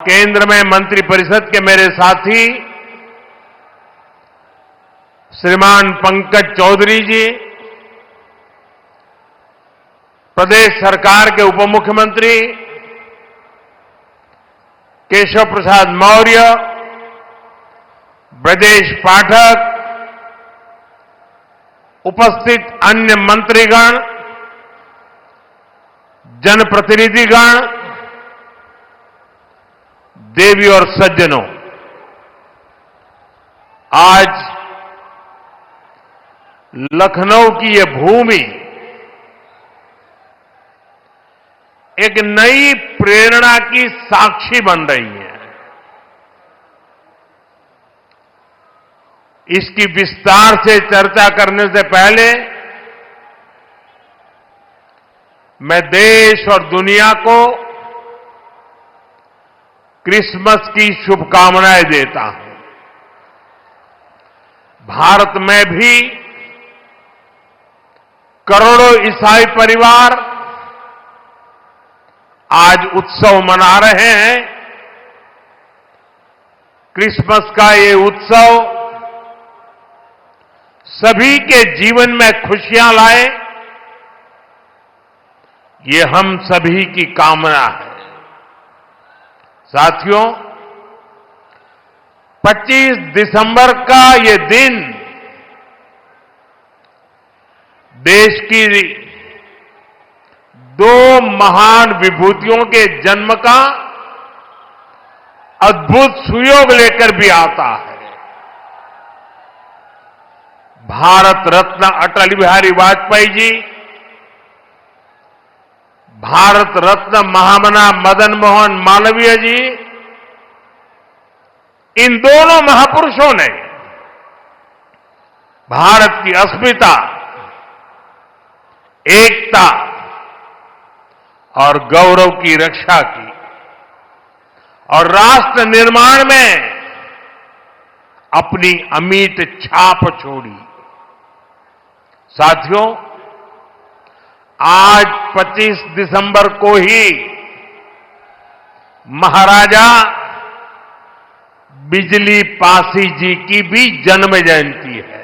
केंद्र में मंत्रिपरिषद के मेरे साथी श्रीमान पंकज चौधरी जी, प्रदेश सरकार के उप मुख्यमंत्री केशव प्रसाद मौर्य, ब्रजेश पाठक, उपस्थित अन्य मंत्रीगण, जनप्रतिनिधिगण, देवी और सज्जनों, आज लखनऊ की ये भूमि एक नई प्रेरणा की साक्षी बन रही है। इसकी विस्तार से चर्चा करने से पहले मैं देश और दुनिया को क्रिसमस की शुभकामनाएं देता हूं। भारत में भी करोड़ों ईसाई परिवार आज उत्सव मना रहे हैं। क्रिसमस का ये उत्सव सभी के जीवन में खुशियां लाए, ये हम सभी की कामना है। साथियों, 25 दिसंबर का ये दिन देश की दो महान विभूतियों के जन्म का अद्भुत सुयोग लेकर भी आता है। भारत रत्न अटल बिहारी वाजपेयी जी, भारत रत्न महामना मदन मोहन मालवीय जी, इन दोनों महापुरुषों ने भारत की अस्मिता, एकता और गौरव की रक्षा की और राष्ट्र निर्माण में अपनी अमिट छाप छोड़ी। साथियों, आज 25 दिसंबर को ही महाराजा बिजली पासी जी की भी जन्म जयंती है।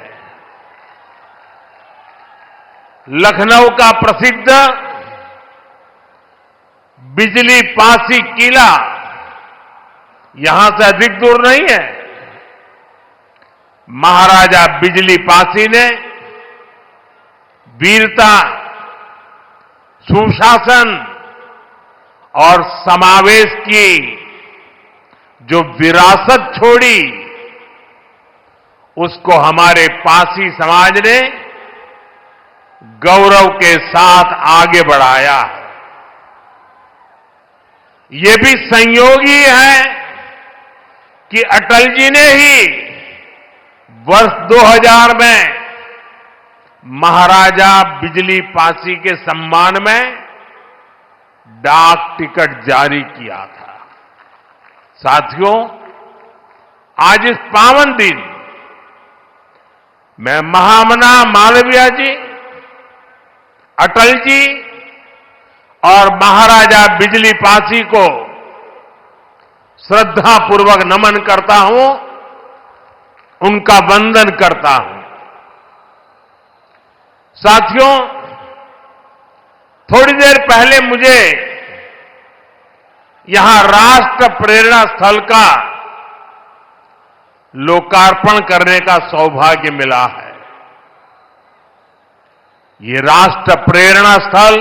लखनऊ का प्रसिद्ध बिजली पासी किला यहां से अधिक दूर नहीं है। महाराजा बिजली पासी ने वीरता, सुशासन और समावेश की जो विरासत छोड़ी, उसको हमारे पासी समाज ने गौरव के साथ आगे बढ़ाया है। ये भी संयोग ही है कि अटल जी ने ही वर्ष 2000 में महाराजा बिजली पासी के सम्मान में डाक टिकट जारी किया था। साथियों, आज इस पावन दिन मैं महामना मालवीय जी, अटल जी और महाराजा बिजली पासी को श्रद्धापूर्वक नमन करता हूं, उनका वंदन करता हूं। साथियों, थोड़ी देर पहले मुझे यहां राष्ट्र प्रेरणा स्थल का लोकार्पण करने का सौभाग्य मिला है। ये राष्ट्र प्रेरणा स्थल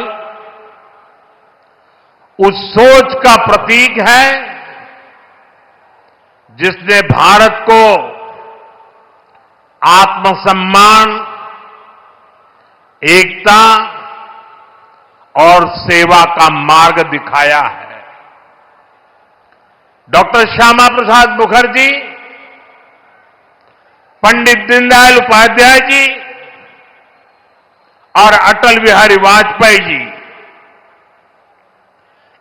उस सोच का प्रतीक है जिसने भारत को आत्मसम्मान, एकता और सेवा का मार्ग दिखाया है। डॉक्टर श्यामा प्रसाद मुखर्जी, पंडित दीनदयाल उपाध्याय जी और अटल बिहारी वाजपेयी जी,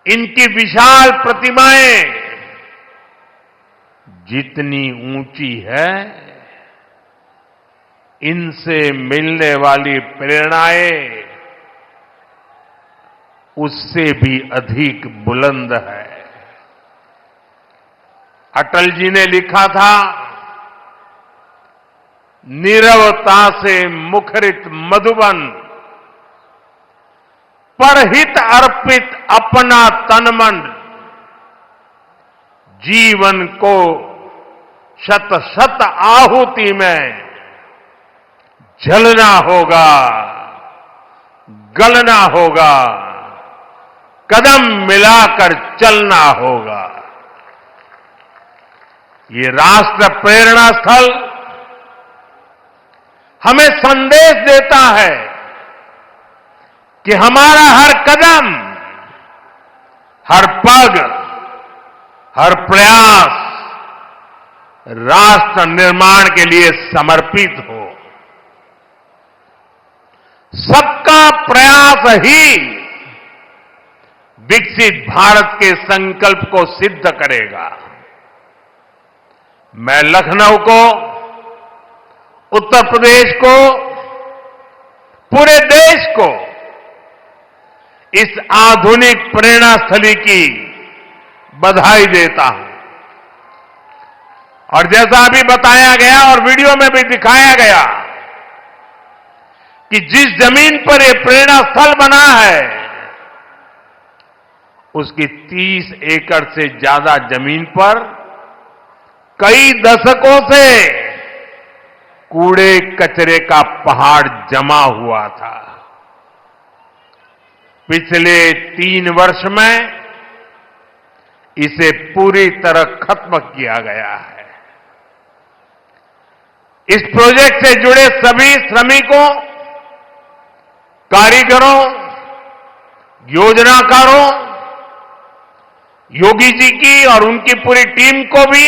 इनकी विशाल प्रतिमाएं जितनी ऊंची है, इनसे मिलने वाली प्रेरणाएं उससे भी अधिक बुलंद है। अटल जी ने लिखा था, नीरवता से मुखरित मधुबन, परहित अर्पित अपना तन मन, जीवन को शत शत आहुति में जलना होगा, गलना होगा, कदम मिलाकर चलना होगा। ये राष्ट्र प्रेरणा स्थल हमें संदेश देता है कि हमारा हर कदम, हर पग, हर प्रयास राष्ट्र निर्माण के लिए समर्पित हो। सबका प्रयास ही विकसित भारत के संकल्प को सिद्ध करेगा। मैं लखनऊ को, उत्तर प्रदेश को, पूरे देश को इस आधुनिक प्रेरणा स्थली की बधाई देता हूं। और जैसा अभी बताया गया और वीडियो में भी दिखाया गया कि जिस जमीन पर यह प्रेरणा स्थल बना है, उसकी 30 एकड़ से ज्यादा जमीन पर कई दशकों से कूड़े कचरे का पहाड़ जमा हुआ था। पिछले 3 वर्ष में इसे पूरी तरह खत्म किया गया है। इस प्रोजेक्ट से जुड़े सभी श्रमिकों, कारीगरों, योजनाकारों, योगी जी की और उनकी पूरी टीम को भी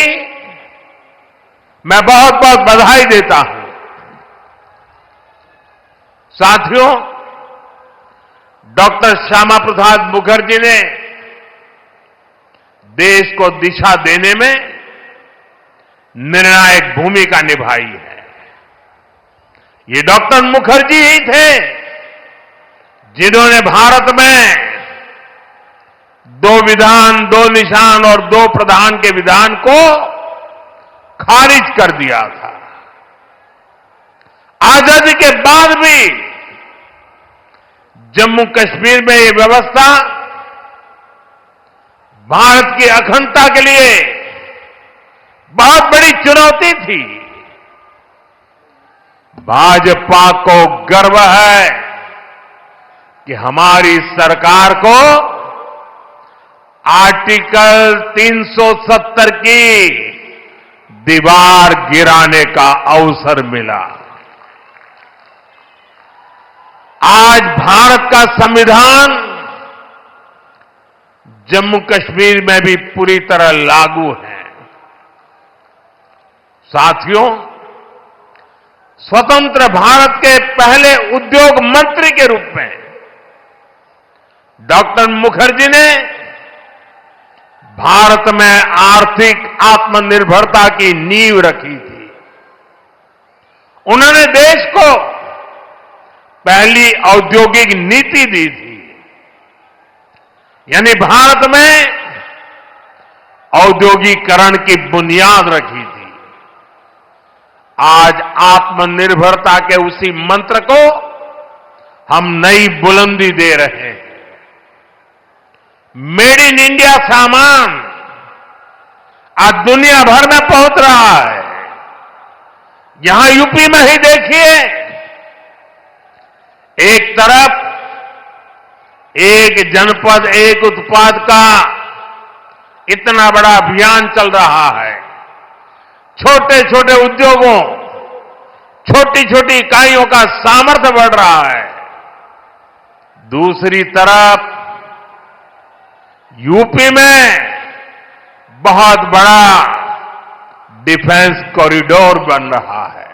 मैं बहुत बहुत बधाई देता हूं। साथियों, डॉक्टर श्यामा प्रसाद मुखर्जी ने देश को दिशा देने में निर्णायक भूमिका निभाई है। ये डॉक्टर मुखर्जी ही थे जिन्होंने भारत में 2 विधान, 2 निशान और 2 प्रधान के विधान को खारिज कर दिया था। आजादी के बाद भी जम्मू कश्मीर में ये व्यवस्था भारत की अखंडता के लिए बहुत बड़ी चुनौती थी। भाजपा को गर्व है कि हमारी सरकार को आर्टिकल 370 की दीवार गिराने का अवसर मिला। आज भारत का संविधान जम्मू कश्मीर में भी पूरी तरह लागू है। साथियों, स्वतंत्र भारत के पहले उद्योग मंत्री के रूप में डॉक्टर मुखर्जी ने भारत में आर्थिक आत्मनिर्भरता की नींव रखी थी। उन्होंने देश को पहली औद्योगिक नीति दी थी, यानी भारत में औद्योगिकरण की बुनियाद रखी थी। आज आत्मनिर्भरता के उसी मंत्र को हम नई बुलंदी दे रहे हैं। मेड इन इंडिया सामान आज दुनिया भर में पहुंच रहा है। यहां यूपी में ही देखिए, एक तरफ एक जनपद एक उत्पाद का इतना बड़ा अभियान चल रहा है। छोटे छोटे उद्योगों, छोटी छोटी इकाइयों का सामर्थ्य बढ़ रहा है। दूसरी तरफ यूपी में बहुत बड़ा डिफेंस कॉरिडोर बन रहा है।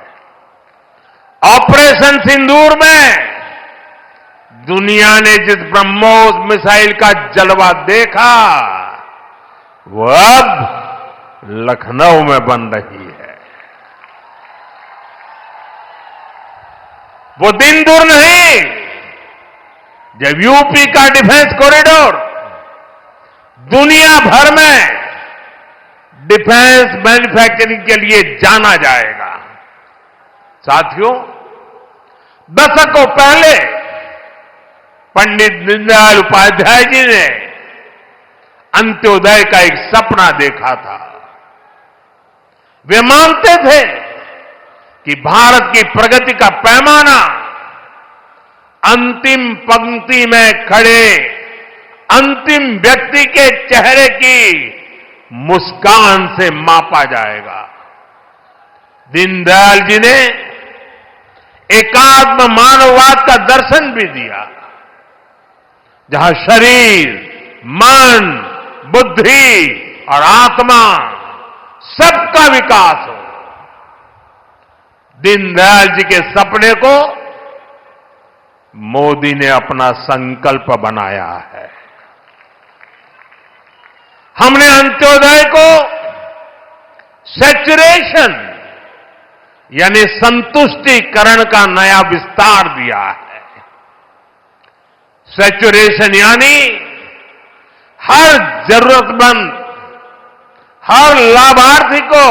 ऑपरेशन सिंदूर में दुनिया ने जिस ब्रह्मोस मिसाइल का जलवा देखा, वो अब लखनऊ में बन रही है। वो दिन दूर नहीं जब यूपी का डिफेंस कॉरिडोर दुनिया भर में डिफेंस मैन्युफैक्चरिंग के लिए जाना जाएगा। साथियों, दशकों पहले पंडित दीनदयाल उपाध्याय जी ने अंत्योदय का एक सपना देखा था। वे मानते थे कि भारत की प्रगति का पैमाना अंतिम पंक्ति में खड़े अंतिम व्यक्ति के चेहरे की मुस्कान से मापा जाएगा। दीनदयाल जी ने एकात्म मानववाद का दर्शन भी दिया, जहां शरीर, मन, बुद्धि और आत्मा सबका विकास हो। दीनदयाल जी के सपने को मोदी ने अपना संकल्प बनाया है। हमने अंत्योदय को सैचुरेशन यानी संतुष्टिकरण का नया विस्तार दिया है। सैचुरेशन यानी हर जरूरतमंद, हर लाभार्थी को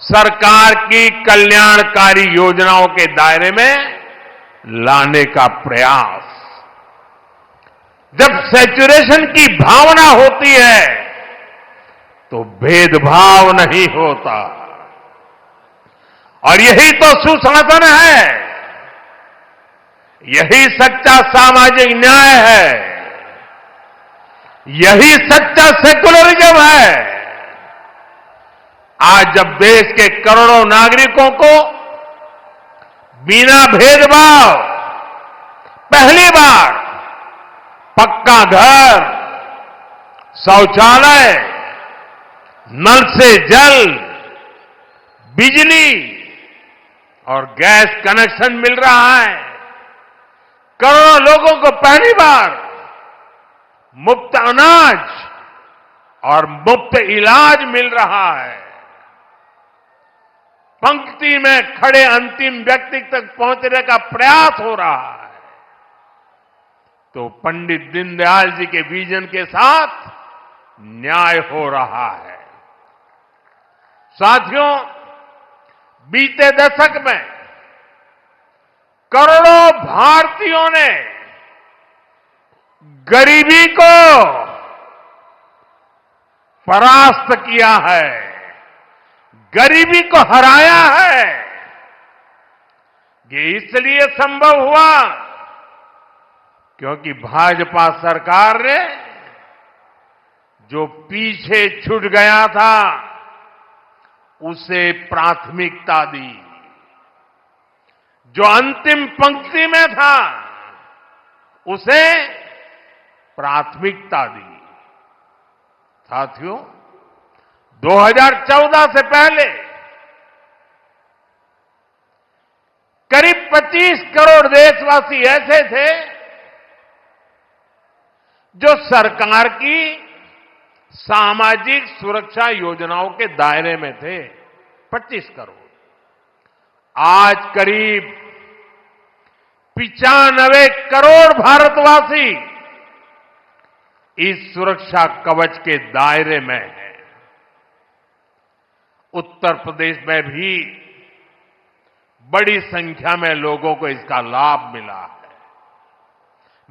सरकार की कल्याणकारी योजनाओं के दायरे में लाने का प्रयास। जब सैचुरेशन की भावना होती है तो भेदभाव नहीं होता, और यही तो सुशासन है, यही सच्चा सामाजिक न्याय है, यही सच्चा सेकुलरिज्म है। आज जब देश के करोड़ों नागरिकों को बिना भेदभाव पहली बार पक्का घर, शौचालय, नल से जल, बिजली और गैस कनेक्शन मिल रहा है, करोड़ों लोगों को पहली बार मुफ्त अनाज और मुफ्त इलाज मिल रहा है, पंक्ति में खड़े अंतिम व्यक्ति तक पहुंचने का प्रयास हो रहा है, तो पंडित दीनदयाल जी के विजन के साथ न्याय हो रहा है। साथियों, बीते दशक में करोड़ों भारतीयों ने गरीबी को परास्त किया है, गरीबी को हराया है। ये इसलिए संभव हुआ क्योंकि भाजपा सरकार ने जो पीछे छूट गया था उसे प्राथमिकता दी, जो अंतिम पंक्ति में था उसे प्राथमिकता दी। साथियों, 2014 से पहले करीब 25 करोड़ देशवासी ऐसे थे जो सरकार की सामाजिक सुरक्षा योजनाओं के दायरे में थे। 25 करोड़। आज करीब 95 करोड़ भारतवासी इस सुरक्षा कवच के दायरे में हैं। उत्तर प्रदेश में भी बड़ी संख्या में लोगों को इसका लाभ मिला है।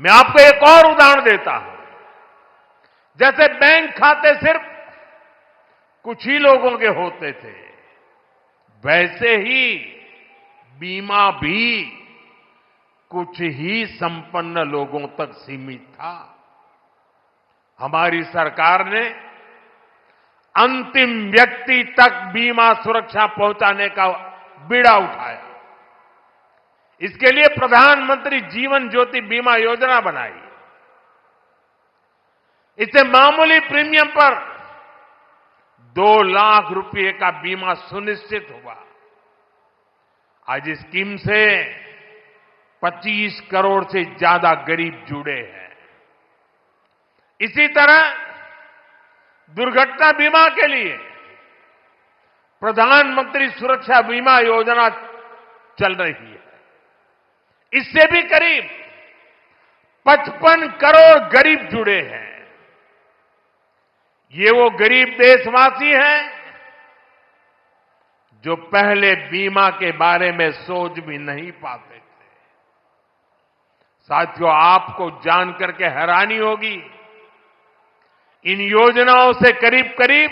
मैं आपको एक और उदाहरण देता हूं। जैसे बैंक खाते सिर्फ कुछ ही लोगों के होते थे, वैसे ही बीमा भी कुछ ही संपन्न लोगों तक सीमित था। हमारी सरकार ने अंतिम व्यक्ति तक बीमा सुरक्षा पहुंचाने का बीड़ा उठाया। इसके लिए प्रधानमंत्री जीवन ज्योति बीमा योजना बनाई। इससे मामूली प्रीमियम पर 2 लाख रुपए का बीमा सुनिश्चित हुआ। आज इस स्कीम से 25 करोड़ से ज्यादा गरीब जुड़े हैं। इसी तरह दुर्घटना बीमा के लिए प्रधानमंत्री सुरक्षा बीमा योजना चल रही है। इससे भी करीब 55 करोड़ गरीब जुड़े हैं। ये वो गरीब देशवासी हैं जो पहले बीमा के बारे में सोच भी नहीं पाते थे। साथियों, आपको जानकर के हैरानी होगी, इन योजनाओं से करीब करीब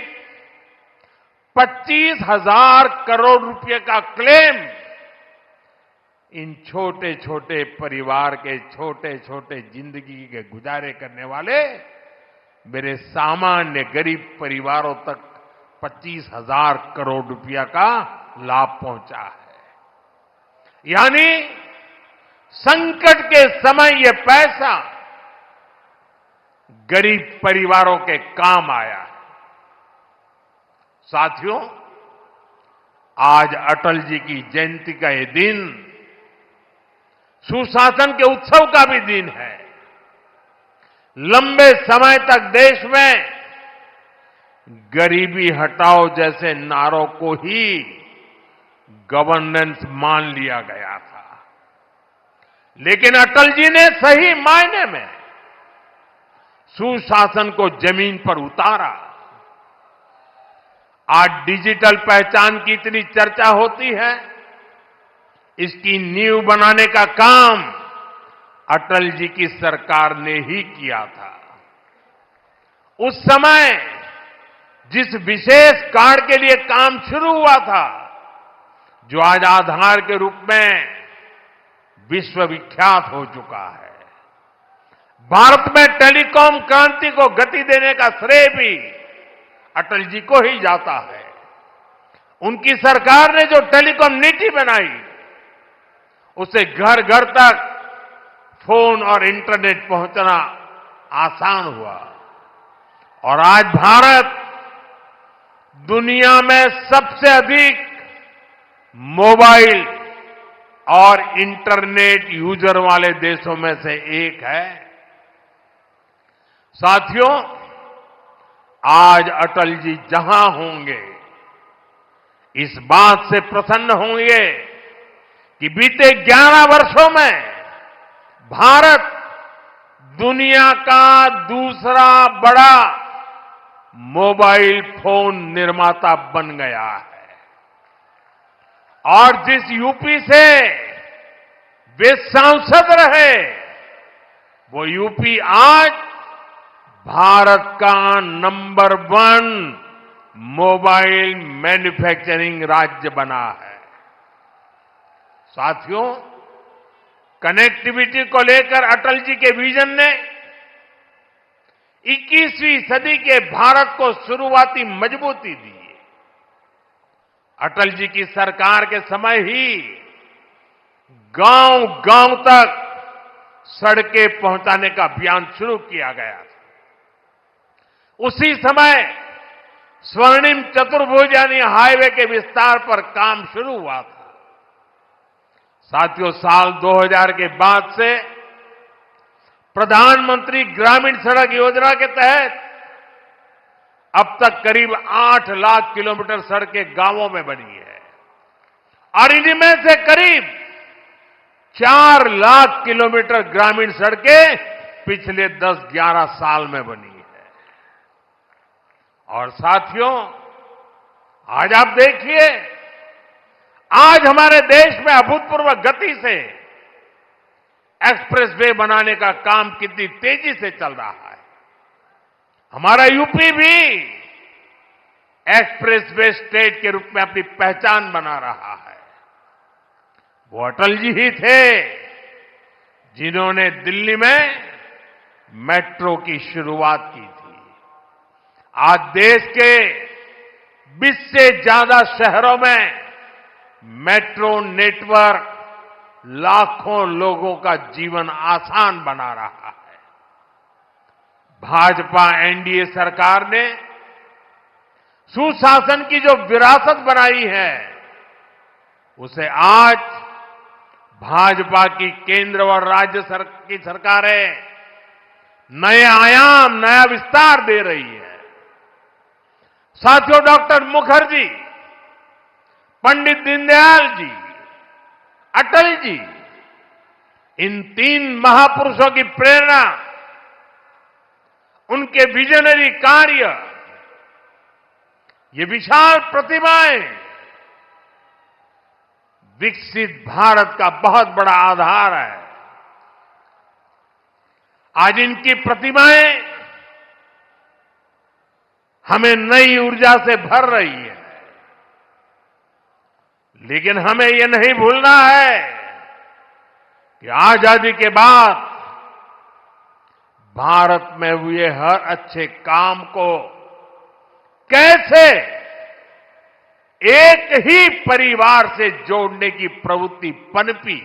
25,000 करोड़ रुपए का क्लेम इन छोटे छोटे परिवार के छोटे छोटे जिंदगी के गुजारे करने वाले मेरे सामान्य गरीब परिवारों तक 25,000 करोड़ रुपया का लाभ पहुंचा है। यानी संकट के समय ये पैसा गरीब परिवारों के काम आया है। साथियों, आज अटल जी की जयंती का ये दिन सुशासन के उत्सव का भी दिन है। लंबे समय तक देश में गरीबी हटाओ जैसे नारों को ही गवर्नेंस मान लिया गया था, लेकिन अटल जी ने सही मायने में सुशासन को जमीन पर उतारा। आज डिजिटल पहचान की इतनी चर्चा होती है, इसकी नींव बनाने का काम अटल जी की सरकार ने ही किया था। उस समय जिस विशेष कार्ड के लिए काम शुरू हुआ था, जो आज आधार के रूप में विश्वविख्यात हो चुका है, भारत में टेलीकॉम क्रांति को गति देने का श्रेय भी अटल जी को ही जाता है। उनकी सरकार ने जो टेलीकॉम नीति बनाई, उससे घर घर तक फोन और इंटरनेट पहुंचना आसान हुआ और आज भारत दुनिया में सबसे अधिक मोबाइल और इंटरनेट यूजर वाले देशों में से एक है। साथियों, आज अटल जी जहां होंगे, इस बात से प्रसन्न होंगे कि बीते 11 वर्षों में भारत दुनिया का दूसरा बड़ा मोबाइल फोन निर्माता बन गया है। और जिस यूपी से वे सांसद रहे, वो यूपी आज भारत का नंबर 1 मोबाइल मैन्युफैक्चरिंग राज्य बना है। साथियों, कनेक्टिविटी को लेकर अटल जी के विजन ने 21वीं सदी के भारत को शुरुआती मजबूती दी। अटल जी की सरकार के समय ही गांव गांव तक सड़कें पहुंचाने का अभियान शुरू किया गया था। उसी समय स्वर्णिम चतुर्भुज यानी हाईवे के विस्तार पर काम शुरू हुआ था। साथियों, साल 2000 के बाद से प्रधानमंत्री ग्रामीण सड़क योजना के तहत अब तक करीब 8 लाख किलोमीटर सड़कें गांवों में बनी है और इनमें से करीब 4 लाख किलोमीटर ग्रामीण सड़कें पिछले 10-11 साल में बनी है। और साथियों, आज आप देखिए, आज हमारे देश में अभूतपूर्व गति से एक्सप्रेसवे बनाने का काम कितनी तेजी से चल रहा है। हमारा यूपी भी एक्सप्रेसवे स्टेट के रूप में अपनी पहचान बना रहा है। वो अटल जी ही थे जिन्होंने दिल्ली में मेट्रो की शुरुआत की थी। आज देश के 20 से ज्यादा शहरों में मेट्रो नेटवर्क लाखों लोगों का जीवन आसान बना रहा है। भाजपा एनडीए सरकार ने सुशासन की जो विरासत बनाई है, उसे आज भाजपा की केंद्र और राज्य की सरकारें नए आयाम, नया विस्तार दे रही है। साथियों, डॉक्टर मुखर्जी, पंडित दीनदयाल जी, अटल जी, इन 3 महापुरुषों की प्रेरणा, उनके विजनरी कार्य ये विशाल प्रतिमाएं विकसित भारत का बहुत बड़ा आधार है। आज इनकी प्रतिमाएं हमें नई ऊर्जा से भर रही है, लेकिन हमें यह नहीं भूलना है कि आजादी के बाद भारत में हुए हर अच्छे काम को कैसे एक ही परिवार से जोड़ने की प्रवृत्ति पनपी।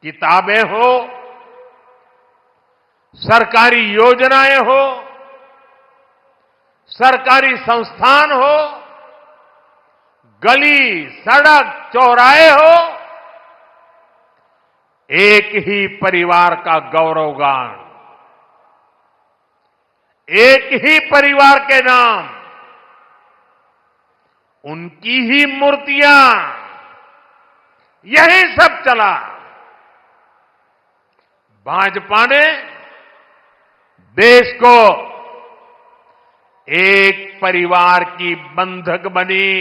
किताबें हो, सरकारी योजनाएं हो, सरकारी संस्थान हो, गली सड़क चौराहे हो, एक ही परिवार का गौरवगान, एक ही परिवार के नाम, उनकी ही मूर्तियां, यही सब चला। भाजपा ने देश को एक परिवार की बंधक बनी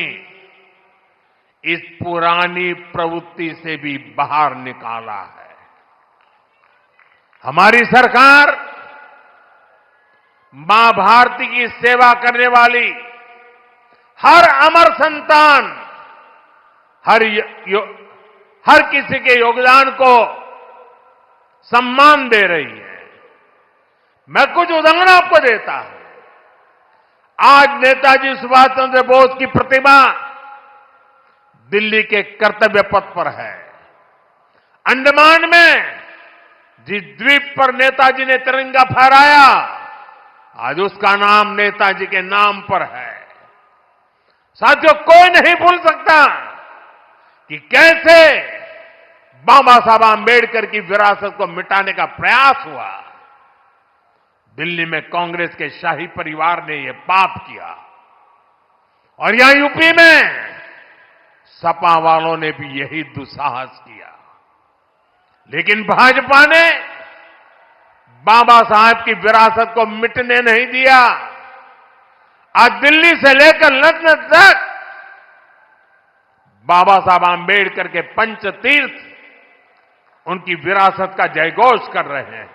इस पुरानी प्रवृत्ति से भी बाहर निकाला है। हमारी सरकार मां भारती की सेवा करने वाली हर अमर संतान, हर किसी के योगदान को सम्मान दे रही है। मैं कुछ उदाहरण आपको देता हूं। आज नेताजी सुभाष चंद्र बोस की प्रतिमा दिल्ली के कर्तव्य पथ पर है। अंडमान में जिस द्वीप पर नेताजी ने तिरंगा फहराया, आज उसका नाम नेताजी के नाम पर है। साथियों, कोई नहीं भूल सकता कि कैसे बाबा साहब आंबेडकर की विरासत को मिटाने का प्रयास हुआ। दिल्ली में कांग्रेस के शाही परिवार ने यह पाप किया, और यहां यूपी में सपा वालों ने भी यही दुस्साहस किया। लेकिन भाजपा ने बाबा साहब की विरासत को मिटने नहीं दिया। आज दिल्ली से लेकर लंदन तक बाबा साहब आंबेडकर के पंचतीर्थ उनकी विरासत का जयघोष कर रहे हैं।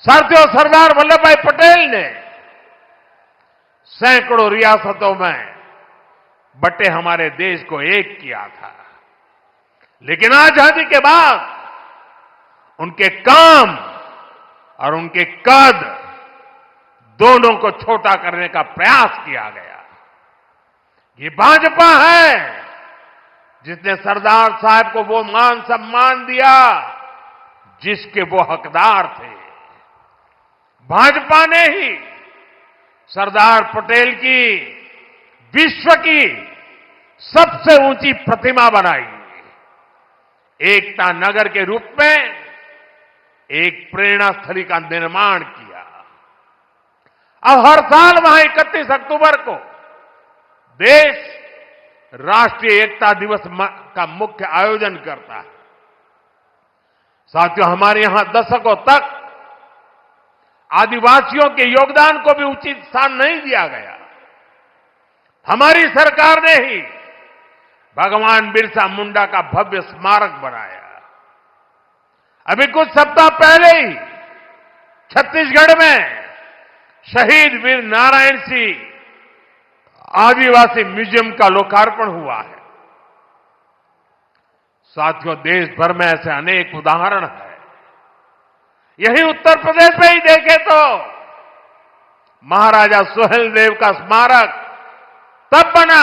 साथियों, सरदार वल्लभ भाई पटेल ने सैकड़ों रियासतों में बटे हमारे देश को एक किया था, लेकिन आजादी के बाद उनके काम और उनके कद दोनों को छोटा करने का प्रयास किया गया। ये भाजपा है जिसने सरदार साहब को वो मान सम्मान दिया जिसके वो हकदार थे। भाजपा ने ही सरदार पटेल की विश्व की सबसे ऊंची प्रतिमा बनाई, एकता नगर के रूप में एक प्रेरणा स्थली का निर्माण किया। अब हर साल वहां 31 अक्टूबर को देश राष्ट्रीय एकता दिवस का मुख्य आयोजन करता है। साथियों, हमारे यहां दशकों तक आदिवासियों के योगदान को भी उचित स्थान नहीं दिया गया। हमारी सरकार ने ही भगवान बिरसा मुंडा का भव्य स्मारक बनाया। अभी कुछ सप्ताह पहले ही छत्तीसगढ़ में शहीद वीर नारायण सिंह आदिवासी म्यूजियम का लोकार्पण हुआ है। साथियों, देश भर में ऐसे अनेक उदाहरण हैं। यही उत्तर प्रदेश में ही देखें तो महाराजा सुहेलदेव का स्मारक तब बना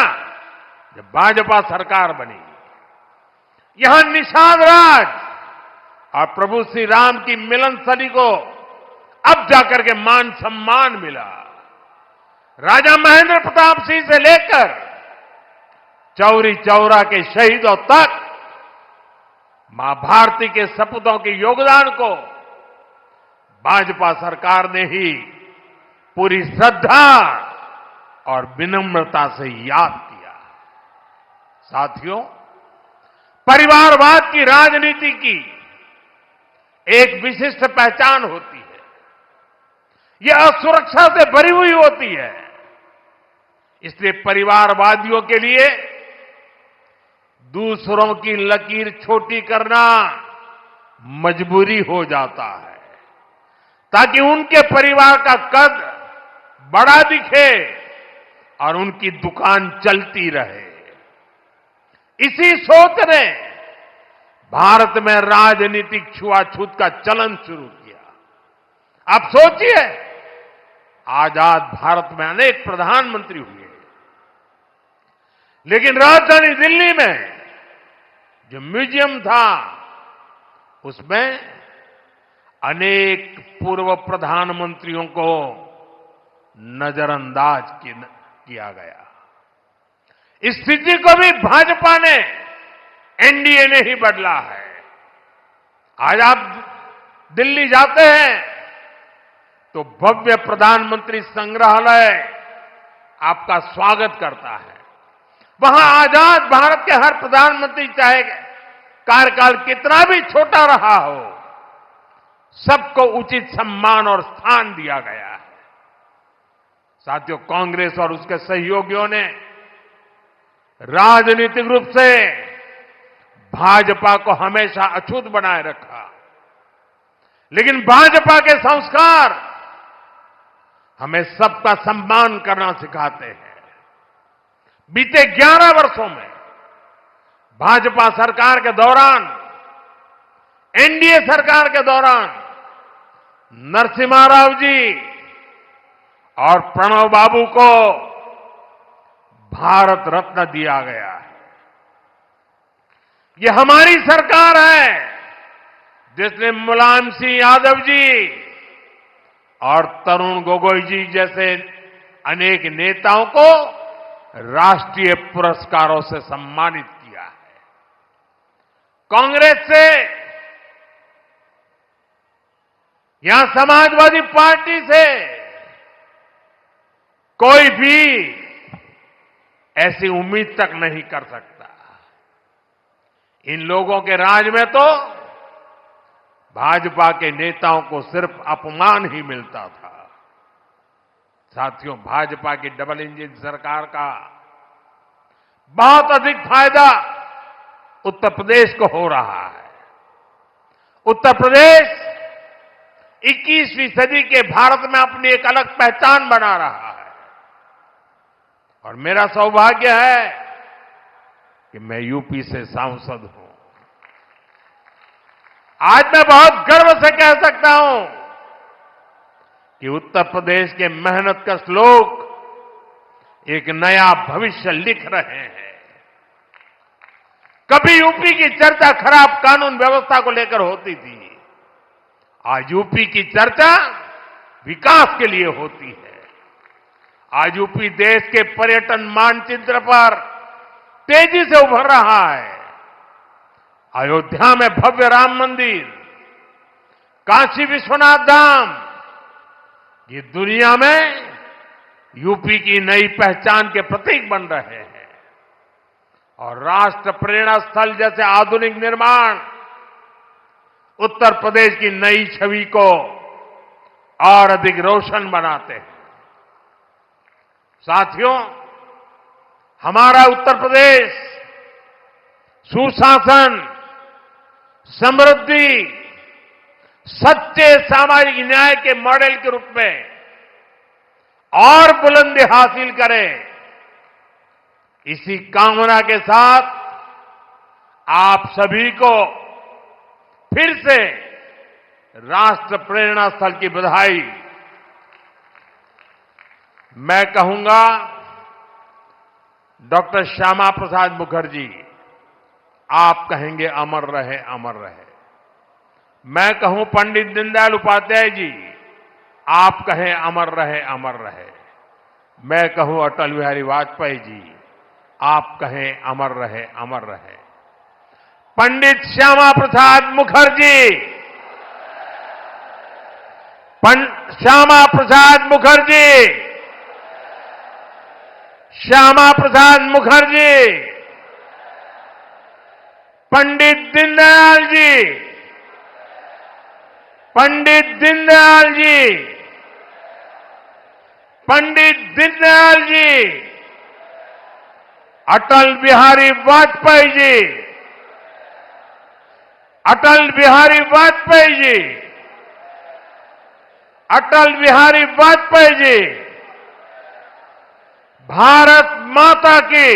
जब भाजपा सरकार बनी। यहां निषाद राज और प्रभु श्री राम की मिलन स्थली को अब जाकर के मान सम्मान मिला। राजा महेंद्र प्रताप सिंह से लेकर चौरी चौरा के शहीदों तक मां भारती के सपूतों के योगदान को भाजपा सरकार ने ही पूरी श्रद्धा और विनम्रता से याद किया। साथियों, परिवारवाद की राजनीति की एक विशिष्ट पहचान होती है। यह असुरक्षा से भरी हुई होती है। इसलिए परिवारवादियों के लिए दूसरों की लकीर छोटी करना मजबूरी हो जाता है, ताकि उनके परिवार का कद बड़ा दिखे और उनकी दुकान चलती रहे। इसी सोच ने भारत में राजनीतिक छुआछूत का चलन शुरू किया। आप सोचिए, आजाद भारत में अनेक प्रधानमंत्री हुए, लेकिन राजधानी दिल्ली में जो म्यूजियम था उसमें अनेक पूर्व प्रधानमंत्रियों को नजरअंदाज किया गया। इस स्थिति को भी भाजपा ने, एनडीए ने ही बदला है। आज आप दिल्ली जाते हैं तो भव्य प्रधानमंत्री संग्रहालय आपका स्वागत करता है। वहां आजाद भारत के हर प्रधानमंत्री, चाहे कार्यकाल कितना भी छोटा रहा हो, सबको उचित सम्मान और स्थान दिया गया है। साथियों, कांग्रेस और उसके सहयोगियों ने राजनीतिक रूप से भाजपा को हमेशा अछूत बनाए रखा, लेकिन भाजपा के संस्कार हमें सबका सम्मान करना सिखाते हैं। बीते 11 वर्षों में भाजपा सरकार के दौरान, एनडीए सरकार के दौरान नरसिम्हा राव जी और प्रणब बाबू को भारत रत्न दिया गया है। ये हमारी सरकार है जिसने मुलायम सिंह यादव जी और तरुण गोगोई जी जैसे अनेक नेताओं को राष्ट्रीय पुरस्कारों से सम्मानित किया है। कांग्रेस से यहां समाजवादी पार्टी से कोई भी ऐसी उम्मीद तक नहीं कर सकता। इन लोगों के राज में तो भाजपा के नेताओं को सिर्फ अपमान ही मिलता था। साथियों, भाजपा की डबल इंजन सरकार का बहुत अधिक फायदा उत्तर प्रदेश को हो रहा है। उत्तर प्रदेश 21वीं सदी के भारत में अपनी एक अलग पहचान बना रहा है और मेरा सौभाग्य है कि मैं यूपी से सांसद हूं। आज मैं बहुत गर्व से कह सकता हूं कि उत्तर प्रदेश के मेहनतकश लोग एक नया भविष्य लिख रहे हैं। कभी यूपी की चर्चा खराब कानून व्यवस्था को लेकर होती थी, आज यूपी की चर्चा विकास के लिए होती है। आज यूपी देश के पर्यटन मानचित्र पर तेजी से उभर रहा है। अयोध्या में भव्य राम मंदिर, काशी विश्वनाथ धाम, ये दुनिया में यूपी की नई पहचान के प्रतीक बन रहे हैं और राष्ट्र प्रेरणा स्थल जैसे आधुनिक निर्माण उत्तर प्रदेश की नई छवि को और अधिक रोशन बनाते हैं। साथियों, हमारा उत्तर प्रदेश सुशासन, समृद्धि, सच्चे सामाजिक न्याय के मॉडल के रूप में और बुलंदी हासिल करे, इसी कामना के साथ आप सभी को फिर से राष्ट्र प्रेरणा स्थल की बधाई। मैं कहूंगा, डॉक्टर श्यामा प्रसाद मुखर्जी, आप कहेंगे अमर रहे, अमर रहे। मैं कहूं पंडित दीनदयाल उपाध्याय जी, आप कहें अमर रहे, अमर रहे। मैं कहूं अटल बिहारी वाजपेयी जी, आप कहें अमर रहे, अमर रहे। पंडित श्यामा प्रसाद मुखर्जी, श्यामा प्रसाद मुखर्जी, श्यामा प्रसाद मुखर्जी, पंडित दीनदयाल जी, पंडित दीनदयाल जी, पंडित दीनदयाल जी, अटल बिहारी वाजपेयी जी, अटल बिहारी वाजपेयी जी, अटल बिहारी वाजपेयी जी, भारत माता की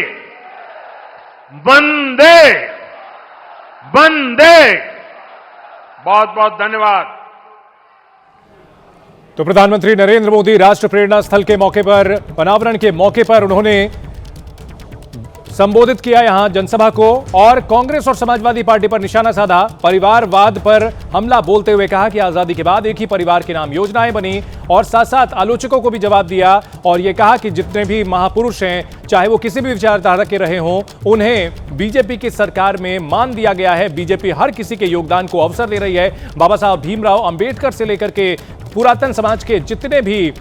वंदे वंदे। बहुत बहुत धन्यवाद। तो प्रधानमंत्री नरेंद्र मोदी राष्ट्र प्रेरणा स्थल के मौके पर, अनावरण के मौके पर उन्होंने संबोधित किया यहां जनसभा को और कांग्रेस और समाजवादी पार्टी पर निशाना साधा। परिवारवाद पर हमला बोलते हुए कहा कि आजादी के बाद एक ही परिवार के नाम योजनाएं बनी और साथ साथ आलोचकों को भी जवाब दिया और यह कहा कि जितने भी महापुरुष हैं, चाहे वो किसी भी विचारधारा के रहे हों, उन्हें बीजेपी की सरकार में मान दिया गया है। बीजेपी हर किसी के योगदान को अवसर दे रही है। बाबा साहब भीमराव अंबेडकर से लेकर के पुरातन समाज के जितने भी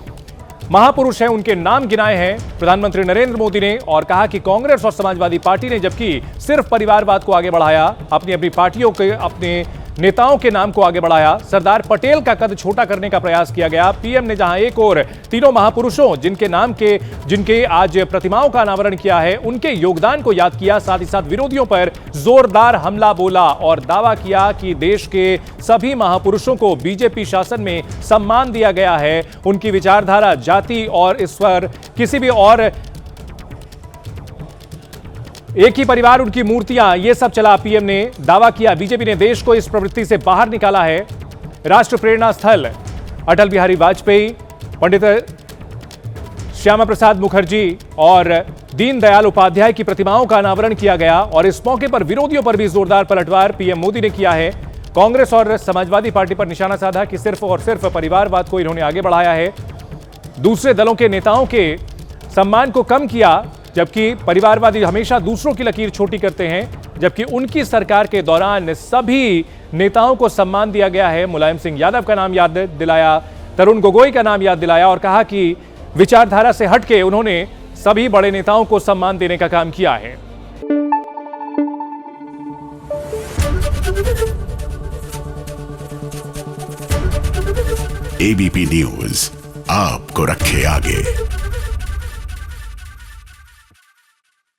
महापुरुष हैं, उनके नाम गिनाए हैं प्रधानमंत्री नरेंद्र मोदी ने और कहा कि कांग्रेस और समाजवादी पार्टी ने जबकि सिर्फ परिवारवाद को आगे बढ़ाया, अपनी अपनी पार्टियों के अपने नेताओं के नाम को आगे बढ़ाया, सरदार पटेल का कद छोटा करने का प्रयास किया गया। पीएम ने जहां एक और तीनों महापुरुषों जिनके आज प्रतिमाओं का अनावरण किया है, उनके योगदान को याद किया, साथ ही साथ विरोधियों पर जोरदार हमला बोला और दावा किया कि देश के सभी महापुरुषों को बीजेपी शासन में सम्मान दिया गया है। उनकी विचारधारा, जाति और इस पर किसी भी और एक ही परिवार, उनकी मूर्तियां, ये सब चला। पीएम ने दावा किया बीजेपी ने देश को इस प्रवृत्ति से बाहर निकाला है। राष्ट्र प्रेरणा स्थल अटल बिहारी वाजपेयी, पंडित श्यामा प्रसाद मुखर्जी और दीनदयाल उपाध्याय की प्रतिमाओं का अनावरण किया गया और इस मौके पर विरोधियों पर भी जोरदार पलटवार पीएम मोदी ने किया है। कांग्रेस और समाजवादी पार्टी पर निशाना साधा कि सिर्फ और सिर्फ परिवारवाद को इन्होंने आगे बढ़ाया है। दूसरे दलों के नेताओं के सम्मान को कम किया, जबकि परिवारवादी हमेशा दूसरों की लकीर छोटी करते हैं, जबकि उनकी सरकार के दौरान सभी नेताओं को सम्मान दिया गया है। मुलायम सिंह यादव का नाम याद दिलाया, तरुण गोगोई का नाम याद दिलाया और कहा कि विचारधारा से हटके उन्होंने सभी बड़े नेताओं को सम्मान देने का काम किया है। एबीपी न्यूज आपको रखे आगे।